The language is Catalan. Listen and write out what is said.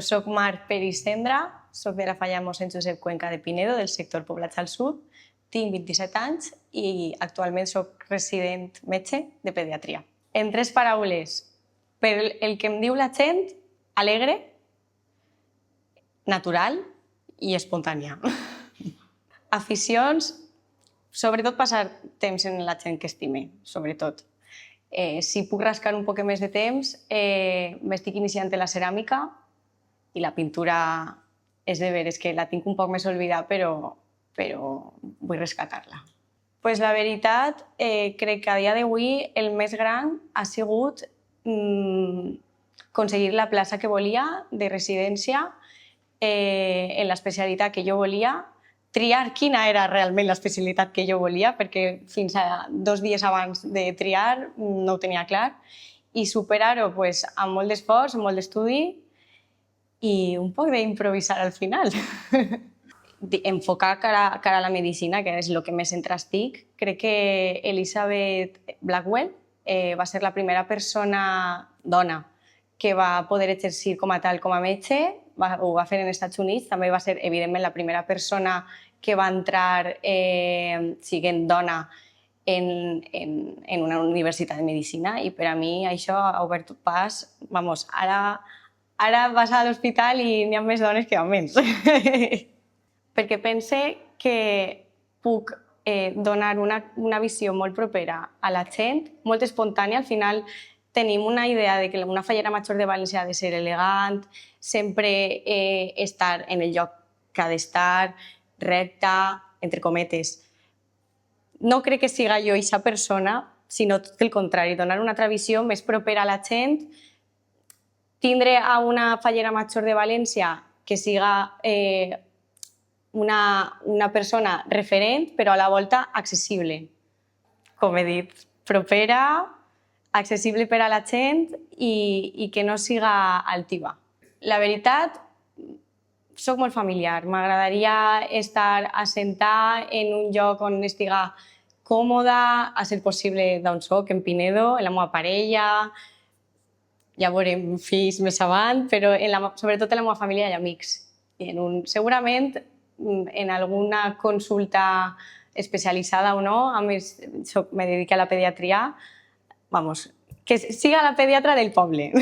Soc Mar Peris Cendra, soc de la Falla Mossèn Josep Cuenca de Pinedo, del sector Poblats al Sud, tinc 27 anys i actualment soc resident metge de pediatria. En 3 paraules, per el que em diu la gent, alegre, natural i espontània. Aficions, sobretot passar temps amb la gent que estime, sobretot. Si puc rascar un poc més de temps, m'estic iniciant en la ceràmica i la pintura és de veres que la tinc un poc més oblidada, però vull rescatar-la. Pues la veritat, crec que a dia d'avui el més gran ha sigut aconseguir la plaça que volia de residència en l'especialitat que jo volia, triar quina era realment l'especialitat que jo volia, perquè fins a 2 dies abans de triar no ho tenia clar, i superar-ho amb molt d'esforç, amb molt d'estudi i un poc d'improvisar al final. Enfocar cara a la medicina, que és el que més centre estic. Crec que Elizabeth Blackwell va ser la primera persona dona que va poder exercir com a tal com a metge, ho va fer en Estats Units, també va ser, evidentment, la primera persona que va entrar sent dona en una universitat de medicina, i per a mi això ha obert pas, ara vas a l'hospital i n'hi ha més dones que homes. Perquè pense que puc donar una visió molt propera a la gent, molt espontània. Al final tenim una idea de que una fallera major de València ha de ser elegant, sempre estar en el lloc que ha d'estar, recta, entre cometes. No crec que siga jo aquesta persona, sinó tot el contrari, donar una altra visió més propera a la gent, tindre a una fallera major de València que siga una persona referent, però a la volta accessible. Com he dit, propera, accessible per a la gent i que no siga altiva. La veritat, soc molt familiar. M'agradaria estar assentada en un lloc on estiga còmoda, a ser possible d'on soc, en Pinedo, en la meva parella, ja veurem fills més avant, però sobretot en la meva família i amics. Segurament en alguna consulta especialitzada o no, a més me dedico a la pediatria, que siga la pediatra del poble.